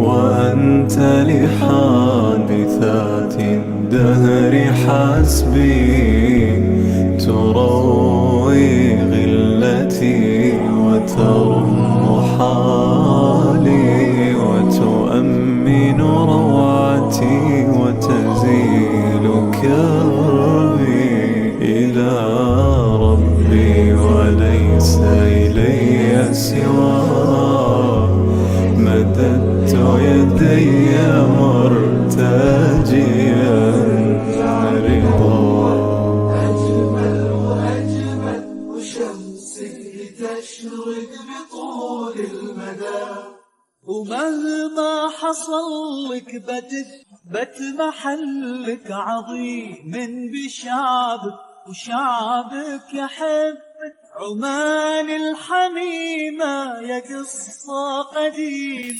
وأنت لحادثات الدهر حسبي، تروي غلتي وترم حالي، وتؤمن روعتي وتزيل كربي إلى ربي، وليس إلي سواه. مددت يدي مرتجيا رضاه. أجمل وأجمل وشمسك تشرق بطول المدى، ومهما حصل لك بت محلك عظيم بشعبك، وشعبك يحبك. عمان الحميمة يا قصة قديم.